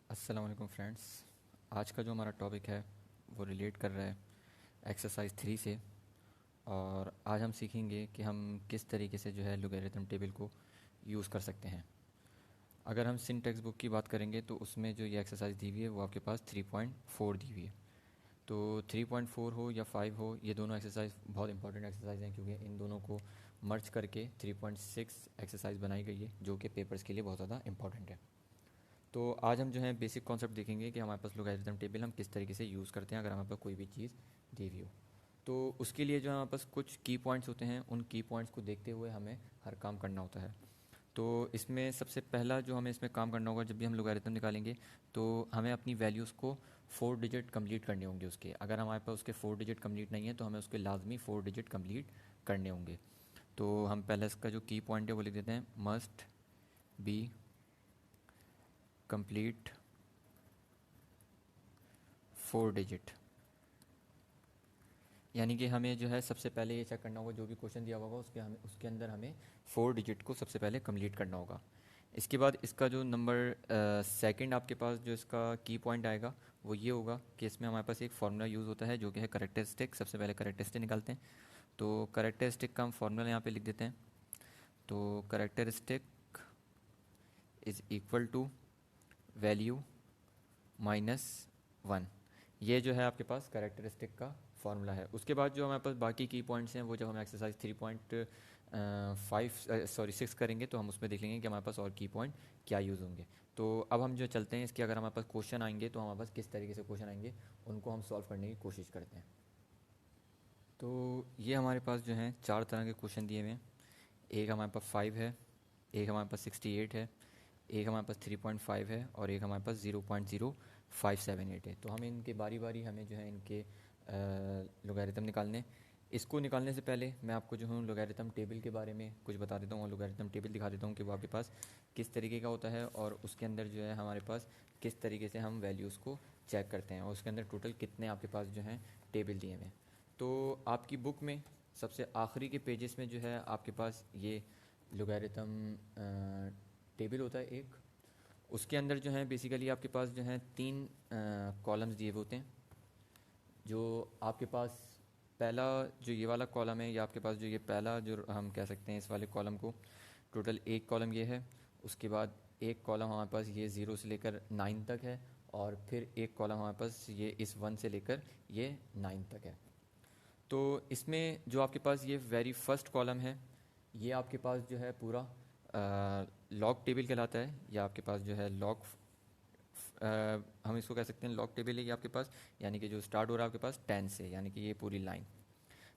अस्सलाम वालेकुम फ्रेंड्स। आज का जो हमारा टॉपिक है वो रिलेट कर रहा है एक्सरसाइज 3 से। और आज हम सीखेंगे कि हम किस तरीके से जो है लोगैरिथम टेबल को यूज़ कर सकते हैं। अगर हम सिन टेक्स्ट बुक की बात करेंगे तो उसमें जो ये एक्सरसाइज दी हुई है वो आपके पास 3.4 दी हुई है। तो 3.4 हो या 5 हो, ये दोनों एक्सरसाइज बहुत इंपॉर्टेंट एक्सरसाइज हैं क्योंकि इन दोनों को मर्ज करके 3.6 एक्सरसाइज बनाई गई है जो कि पेपर्स के लिए बहुत ज़्यादा इंपॉर्टेंट है। तो आज हम जो है बेसिक कॉन्सेप्ट देखेंगे कि हमारे पास लोगैरिथम टेबल हम किस तरीके से यूज़ करते हैं अगर हमारे पास कोई भी चीज़ दी हुई हो। तो उसके लिए जो हमारे पास कुछ की पॉइंट्स होते हैं, उन की पॉइंट्स को देखते हुए हमें हर काम करना होता है। तो इसमें सबसे पहला जो हमें इसमें काम करना होगा, जब भी हम लोगैरिथम निकालेंगे तो हमें अपनी वैल्यूज़ को 4 डिजिट कंप्लीट करने होंगे उसके। अगर हमारे पास उसके 4 डिजिट कंप्लीट नहीं है तो हमें उसके लाजमी 4 डिजिट कंप्लीट करने होंगे। तो हम पहले इसका जो की पॉइंट है वो लिख देते हैं, मस्ट बी कंप्लीट 4 डिजिट। यानी कि हमें जो है सबसे पहले ये चेक करना होगा, जो भी क्वेश्चन दिया होगा उसके अंदर हमें 4 डिजिट को सबसे पहले कंप्लीट करना होगा। इसके बाद इसका जो नंबर सेकंड आपके पास जो इसका की पॉइंट आएगा वो ये होगा कि इसमें हमारे पास एक फार्मूला यूज़ होता है जो कि है करेक्टरिस्टिक। सबसे पहले करेक्टरिस्टिक निकालते हैं। तो करेक्टरिस्टिक का हम फार्मूला यहाँ पे लिख देते हैं। तो characteristic is equal to value minus 1। ये जो है आपके पास करेक्टरिस्टिक का फॉर्मूला है। उसके बाद जो हमारे पास बाकी की पॉइंट्स हैं वो जब हम एक्सरसाइज 3.6 करेंगे तो हम उसमें देख लेंगे कि हमारे पास और की पॉइंट क्या यूज़ होंगे। तो अब हम जो चलते हैं इसके, अगर हमारे पास क्वेश्चन आएंगे तो हमारे पास किस तरीके से क्वेश्चन आएंगे उनको हम सॉल्व करने की कोशिश करते हैं। तो ये हमारे पास जो हैं 4 तरह के क्वेश्चन दिए हुए हैं। एक हमारे पास 5 है, एक हमारे पास 68 है, एक हमारे पास 3.5 है और एक हमारे पास 0.0578 है। तो हम इनके बारी बारी हमें जो है इनके लोगैरिथम निकालने। इसको निकालने से पहले मैं आपको जो हूँ लोगैरिथम टेबल के बारे में कुछ बता देता हूँ और लोगैरिथम टेबल दिखा देता हूँ कि वो आपके पास किस तरीके का होता है और उसके अंदर जो है हमारे पास किस तरीके से हम वैल्यूज़ को चेक करते हैं और उसके अंदर टोटल कितने आपके पास जो हैं टेबल दिए हुए हैं। तो आपकी बुक में सबसे आखिरी के पेजेस में जो है आपके पास ये लोगैरिथम टेबल होता है एक। उसके अंदर जो है बेसिकली आपके पास जो है 3 कॉलम्स दिए हुए होते हैं। जो आपके पास पहला जो ये वाला कॉलम है, या आपके पास जो ये पहला जो हम कह सकते हैं इस वाले कॉलम को, टोटल एक कॉलम ये है। उसके बाद एक कॉलम हमारे पास ये 0 से लेकर 9 तक है और फिर एक कॉलम हमारे पास ये इस 1 से लेकर ये 9 तक है। तो इसमें जो आपके पास ये वेरी फर्स्ट कॉलम है ये आपके पास जो है पूरा लॉग टेबल कहलाता है, या आपके पास जो है लॉग, हम इसको कह सकते हैं लॉग टेबल है ये आपके पास। यानी कि जो स्टार्ट हो रहा है आपके पास 10 से, यानी कि ये पूरी लाइन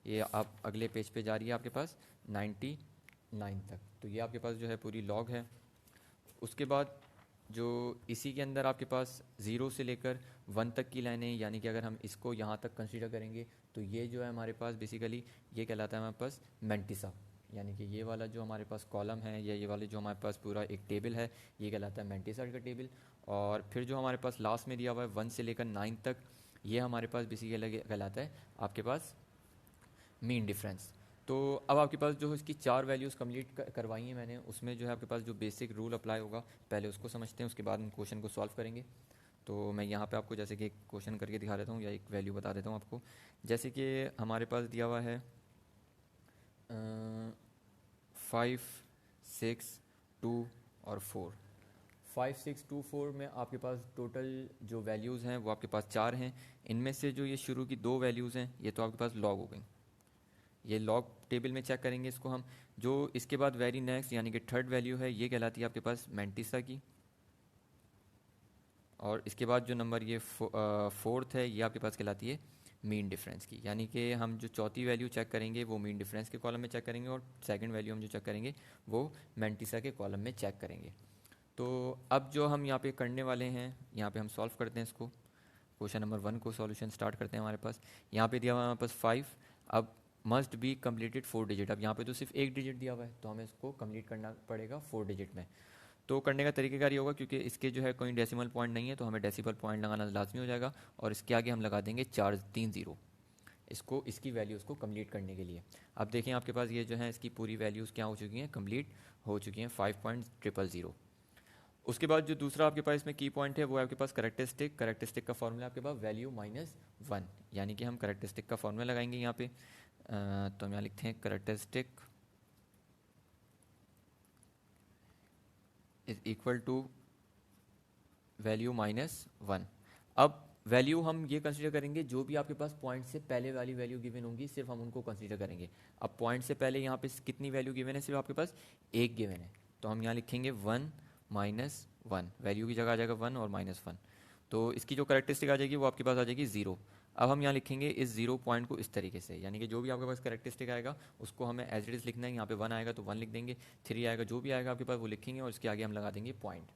ये आप अगले पेज पे जा रही है आपके पास 99 तक। तो ये आपके पास जो है पूरी लॉग है। उसके बाद जो इसी के अंदर आपके पास 0 से लेकर 1 तक की लाइनें, यानी कि अगर हम इसको यहाँ तक कंसीडर करेंगे तो ये जो है हमारे पास बेसिकली ये कहलाता है हमारे पास मेंटिसा। यानी कि ये वाला जो हमारे पास कॉलम है या ये वाले जो हमारे पास पूरा एक टेबल है ये कहलाता है मेंटिसा का टेबल। और फिर जो हमारे पास लास्ट में दिया हुआ है 1 से लेकर 9 तक, ये हमारे पास बेसिकली कहलाता है आपके पास मीन डिफरेंस। तो अब आपके पास जो इसकी 4 वैल्यूज़ कंप्लीट करवाई हैं मैंने, उसमें जो है आपके पास जो बेसिक रूल अप्लाई होगा पहले उसको समझते हैं, उसके बाद हम क्वेश्चन को सॉल्व करेंगे। तो मैं यहाँ पे आपको जैसे कि एक क्वेश्चन करके दिखा देता हूँ या एक वैल्यू बता देता हूँ आपको। जैसे कि हमारे पास दिया हुआ है 5, 6, 2 और 4। 5, 6, 2, 4 में आपके पास टोटल जो वैल्यूज़ हैं वो आपके पास 4 हैं। इनमें से जो ये शुरू की 2 वैल्यूज़ हैं ये तो आपके पास लॉग हो गई। ये लॉग टेबल में चेक करेंगे इसको हम। जो इसके बाद वेरी नेक्स्ट यानी कि थर्ड वैल्यू है ये कहलाती है आपके पास मेंटिसा की। और इसके बाद जो नंबर ये फोर्थ है ये आपके पास कहलाती है मीन डिफरेंस की। यानी कि हम जो चौथी वैल्यू चेक करेंगे वो मीन डिफरेंस के कॉलम में चेक करेंगे और सेकंड वैल्यू हम जो चेक करेंगे वो मेंटिसा के कॉलम में चेक करेंगे। तो अब जो हम यहाँ पे करने वाले हैं, यहाँ पे हम सॉल्व करते हैं इसको। क्वेश्चन नंबर 1 को सॉल्यूशन स्टार्ट करते हैं। हमारे पास यहाँ पे दिया हुआ है हमारे पास 5। अब मस्ट बी कम्प्लीटेड 4 डिजिट। अब यहाँ पे तो सिर्फ एक डिजिट दिया हुआ है तो हमें इसको कंप्लीट करना पड़ेगा 4 डिजिट में। तो करने का तरीकेकार ये होगा, क्योंकि इसके जो है कोई डेसिमल पॉइंट नहीं है तो हमें डेसिमल पॉइंट लगाना लाजमी हो जाएगा और इसके आगे हम लगा देंगे 4 3 0 इसको, इसकी वैल्यूज़ को कंप्लीट करने के लिए। अब देखें आपके पास ये जो है इसकी पूरी वैल्यूज़ क्या हो चुकी हैं, कंप्लीट हो चुकी हैं 5.000। उसके बाद जो दूसरा आपके पास इसमें की पॉइंट है वो है आपके पास करेक्टरिस्टिक। करेक्टरिस्टिक का फॉर्मूला आपके पास वैल्यू माइनस वन, यानी कि हम करेक्टरिस्टिक का फॉर्मूला लगाएंगे यहाँ पे। तो हम यहाँ लिखते हैं characteristic is equal to value minus one. अब वैल्यू हम ये कंसीडर करेंगे जो भी आपके पास पॉइंट से पहले वाली वैल्यू गिवन होंगी, सिर्फ हम उनको कंसीडर करेंगे। अब पॉइंट से पहले यहाँ पे कितनी वैल्यू गिवन है, सिर्फ आपके पास एक गिवन है, तो हम यहाँ लिखेंगे वन माइनस वन, वैल्यू की जगह आ जाएगा वन और माइनस वन। तो इसकी जो करेक्टरिस्टिक आ जाएगी वो आपके पास आ जाएगी ज़ीरो। अब हम यहाँ लिखेंगे इस जीरो पॉइंट को इस तरीके से, यानी कि जो भी आपके पास करेक्टरिस्टिक आएगा उसको हमें एज इट इज़ लिखना है। यहाँ पे वन आएगा तो वन लिख देंगे, थ्री आएगा, जो भी आएगा आपके पास वो लिखेंगे और इसके आगे हम लगा देंगे पॉइंट।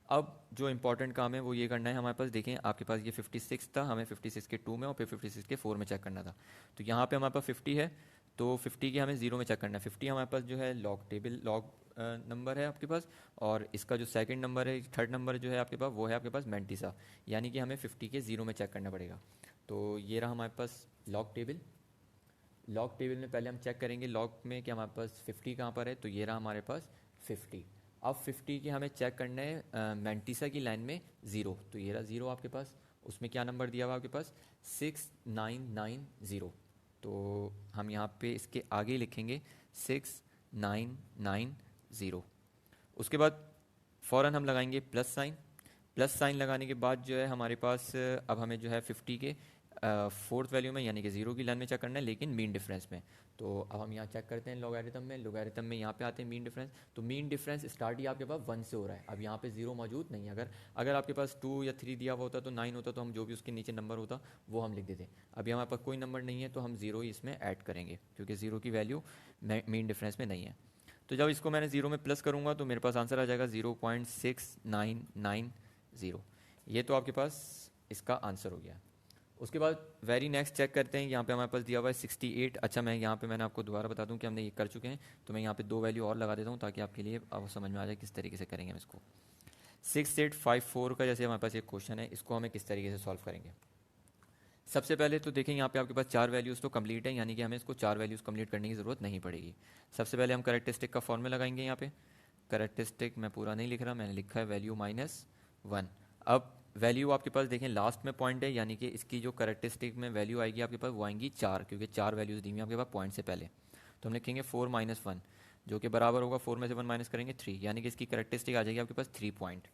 अब जो इंपॉर्टेंट काम है वो ये करना है हमारे पास, देखें आपके पास ये 56 था, हमें 56 के 2 में और फिर 56 के 4 में चेक करना था। तो यहाँ पे हमारे पास 50 है, तो 50 के हमें ज़ीरो में चेक करना है। 50 हमारे पास जो है लॉग टेबल लॉग नंबर है आपके पास, और इसका जो सेकंड नंबर है, थर्ड नंबर जो है आपके पास, वो है आपके पास मैंटिसा, यानी कि हमें 50 के ज़ीरो में चेक करना पड़ेगा। तो ये रहा हमारे पास लॉग टेबल। लॉग टेबल में पहले हम चेक करेंगे लॉग में कि हमारे पास 50 कहाँ पर है, तो ये रहा हमारे पास 50। अब 50 के हमें चेक करना है मैंटिसा की लाइन में ज़ीरो, तो ये रहा ज़ीरो आपके पास। उसमें क्या नंबर दिया हुआ आपके पास 6990, तो हम यहाँ पे इसके आगे लिखेंगे 6990। उसके बाद फ़ौरन हम लगाएंगे प्लस साइन। प्लस साइन लगाने के बाद जो है हमारे पास अब हमें जो है 50 के फोर्थ वैल्यू में, यानी कि ज़ीरो की लाइन में चेक करना है, लेकिन मीन डिफरेंस में। तो अब हम यहाँ चेक करते हैं लॉगरिथम में। लॉगरिथम में यहाँ पे आते हैं मीन डिफरेंस, तो मीन डिफरेंस स्टार्ट ही आपके पास वन से हो रहा है। अब यहाँ पे जीरो मौजूद नहीं है। अगर अगर आपके पास टू या थ्री दिया हुआ होता तो नाइन होता, तो हम जो भी उसके नीचे नंबर होता वो हम लिख देते। अभी हमारे पास कोई नंबर नहीं है तो हम ज़ीरो ही इसमें ऐड करेंगे, क्योंकि ज़ीरो की वैल्यू मीन डिफरेंस में नहीं है। तो जब इसको मैंने ज़ीरो में प्लस करूँगा तो मेरे पास आंसर आ जाएगा 0.6990। ये तो आपके पास इसका आंसर हो गया। उसके बाद वेरी नेक्स्ट चेक करते हैं, यहाँ पे हमारे पास दिया हुआ है 68। अच्छा, मैं यहाँ पे मैंने आपको दोबारा बता दूँ कि हमने ये कर चुके हैं, तो मैं यहाँ पे दो वैल्यू और लगा देता हूँ ताकि आपके लिए अब समझ में आ जाए किस तरीके से करेंगे हम इसको। 6854 का जैसे हमारे पास एक क्वेश्चन है, इसको हमें किस तरीके से सॉल्व करेंगे। सबसे पहले तो देखें यहाँ पे आपके पास चार वैल्यूज़ तो कंप्लीट है, यानी कि हमें इसको चार वैल्यूज़ कंप्लीट करने की ज़रूरत नहीं पड़ेगी। सबसे पहले हम करेक्टरिस्टिक का फॉर्मूला लगाएंगे। यहाँ पे करेक्टरिस्टिक मैं पूरा नहीं लिख रहा, मैंने लिखा है वैल्यू माइनस वन। अब वैल्यू आपके पास देखें लास्ट में पॉइंट है, यानी कि इसकी जो करेक्टरिस्टिक में वैल्यू आएगी आपके पास वो आएंगी चार, क्योंकि चार वैल्यूज़ दी हुई आपके पास पॉइंट से पहले। तो हम लिखेंगे 4 माइनस वन, जो कि बराबर होगा 4 में से 1 माइनस करेंगे 3, यानी कि इसकी करेक्टरिस्टिक आ जाएगी आपके पास 3 पॉइंट।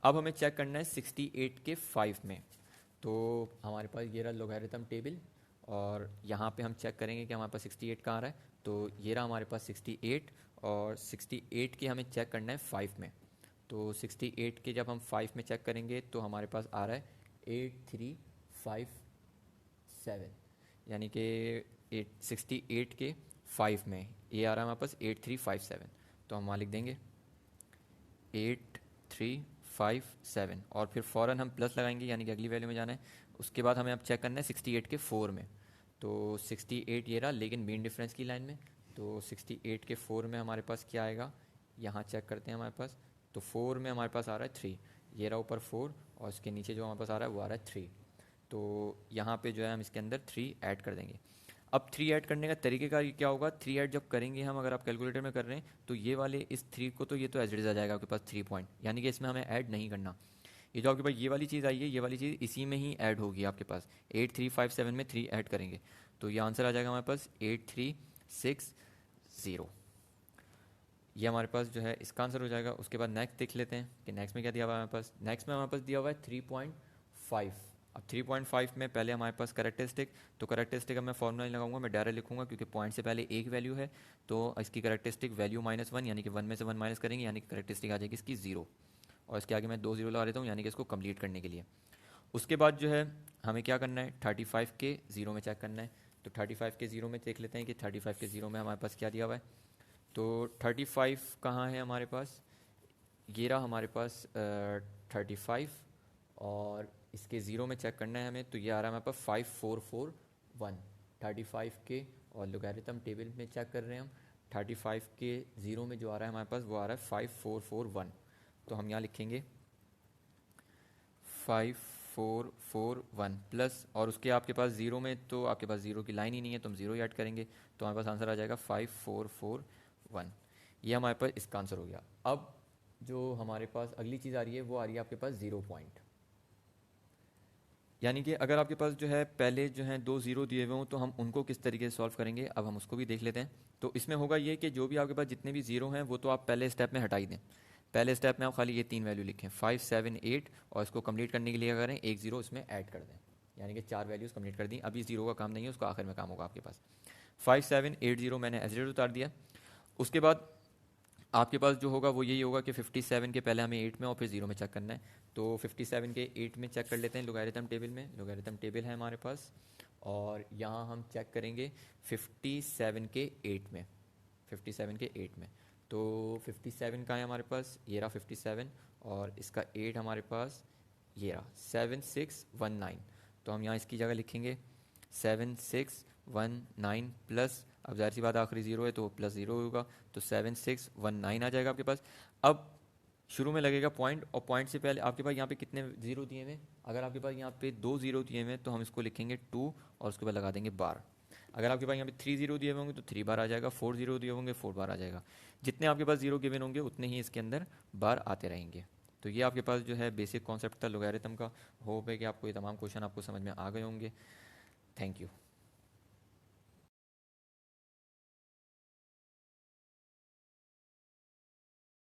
अब हमें चेक करना है 68 के 5 में, तो हमारे पास ये रहा लोगैरिथम टेबल, और यहाँ पे हम चेक करेंगे कि हमारे पास 68 कहाँ रहा है। तो ये रहा हमारे पास 68, और 68 के हमें चेक करना है 5 में। तो 68 के जब हम 5 में चेक करेंगे तो हमारे पास आ रहा है 8357, यानी कि 68 के 5 में ये आ रहा है हमारे पास 8357। तो हम वहाँ लिख देंगे 8357, और फिर फ़ौरन हम प्लस लगाएंगे, यानी कि अगली वैल्यू में जाना है। उसके बाद हमें अब चेक करना है 68 के 4 में, तो 68 ये रहा, लेकिन मीन डिफरेंस की लाइन में। तो 68 के 4 में हमारे पास क्या आएगा, यहाँ चेक करते हैं हमारे पास। तो 4 में हमारे पास आ रहा है 3, ये रहा ऊपर 4, और इसके नीचे जो हमारे पास आ रहा है वो आ रहा है 3। तो यहाँ पे जो है हम इसके अंदर 3 ऐड कर देंगे। अब 3 ऐड करने का तरीक़ेकार क्या होगा, 3 ऐड जब करेंगे हम, अगर आप कैलकुलेटर में कर रहे हैं तो ये वाले इस 3 को, तो ये तो एज इट इज़ आ जाएगा आपके पास 3 पॉइंट, यानी कि इसमें हमें ऐड नहीं करना। ये जो आपके पास ये वाली चीज़ आई है, ये वाली चीज़ इसी में ही ऐड होगी आपके पास। 8357 में 3 ऐड करेंगे तो ये आंसर आ जाएगा हमारे पास 8360। ये हमारे पास जो है इसका आंसर हो जाएगा। उसके बाद नेक्स्ट देख लेते हैं कि नेक्स्ट में क्या दिया हुआ है हमारे पास। नेक्स्ट में हमारे पास दिया हुआ है 3.5। अब 3.5 में पहले हमारे पास करेक्टरिस्टिक, तो करेक्टरिस्टिक अब मैं फॉर्मूला नहीं लगाऊंगा, मैं डायरेक्ट लिखूंगा, क्योंकि पॉइंट से पहले एक वैल्यू है। तो इसकी करेक्टरिस्टिक वैल्यू माइनस वन, यानी कि 1 में से 1 माइनस करेंगे, यानी कि करेक्टरिस्टिक आ जाएगी इसकी 0, और इसके आगे मैं 2 0 लगा देता हूँ, यानी कि इसको कंप्लीट करने के लिए। उसके बाद जो है हमें क्या करना है, 35 के 0 में चेक करना है। तो 35 के 0 में देख लेते हैं कि 35 के 0 में हमारे पास क्या दिया हुआ है। तो 35 कहाँ है हमारे पास, ये रहा हमारे पास 35, और इसके ज़ीरो में चेक करना है हमें, तो ये आ रहा है हमारे पास 5441। 35 के, और लोगैरिथम टेबल में चेक कर रहे हैं हम, 35 के ज़ीरो में जो आ रहा है हमारे पास वो आ रहा है 5441। तो हम यहाँ लिखेंगे 5441 प्लस, और उसके आपके पास ज़ीरो में तो आपके पास ज़ीरो की लाइन ही नहीं है, तो हम ज़ीरो ही ऐड करेंगे, तो हमारे पास आंसर आ जाएगा 5441। ये हमारे पास इसका आंसर हो गया। अब जो हमारे पास अगली चीज़ आ रही है वो आ रही है आपके पास 0 पॉइंट। यानी कि अगर आपके पास जो है पहले जो है 2 ज़ीरो दिए हुए हों तो हम उनको किस तरीके से सॉल्व करेंगे, अब हम उसको भी देख लेते हैं। तो इसमें होगा ये कि जो भी आपके पास जितने भी ज़ीरो हैं वो तो आप पहले स्टेप में हटा ही दें। पहले स्टेप में आप खाली ये 3 वैल्यू लिखें 5, 7, 8, और इसको कंप्लीट करने के लिए क्या करें, एक ज़ीरो इसमें ऐड कर दें, यानी कि 4 वैल्यूज़ कंप्लीट कर दी। अभी ज़ीरो का काम नहीं है, उसका आखिर में काम होगा आपके पास। 5, 7, 8, 0 मैंने एज रेट उतार दिया। उसके बाद आपके पास जो होगा वो यही होगा कि 57 के पहले हमें 8 में और फिर 0 में चेक करना है। तो 57 के 8 में चेक कर लेते हैं लोगारिथम टेबल में। लोगारिथम टेबल है हमारे पास, और यहाँ हम चेक करेंगे 57 के 8 में। 57 के 8 में तो 57 का है हमारे पास, ये रहा 57, और इसका 8 हमारे पास ये रहा 7619। तो हम यहाँ इसकी जगह लिखेंगे 7619 प्लस, अब जाहिर सी बात आखिरी ज़ीरो है तो प्लस ज़ीरो होगा, तो 7619 आ जाएगा आपके पास। अब शुरू में लगेगा पॉइंट, और पॉइंट से पहले आपके पास यहाँ पे कितने ज़ीरो दिए हुए हैं, अगर आपके पास यहाँ पे 2 ज़ीरो दिए हुए हैं तो हम इसको लिखेंगे 2 और उसके बाद लगा देंगे बार। अगर आपके पास यहाँ पे 3 ज़ीरो दिए हुए होंगे तो 3 बार आ जाएगा, 4 ज़ीरो दिए होंगे 4 बार आ जाएगा। जितने आपके पास ज़ीरो गिवन होंगे उतने ही इसके अंदर बार आते रहेंगे। तो ये आपके पास जो है बेसिक कॉन्सेप्ट था लोगारिथम का। होप है कि आपको ये तमाम क्वेश्चन आपको समझ में आ गए होंगे। Thank you.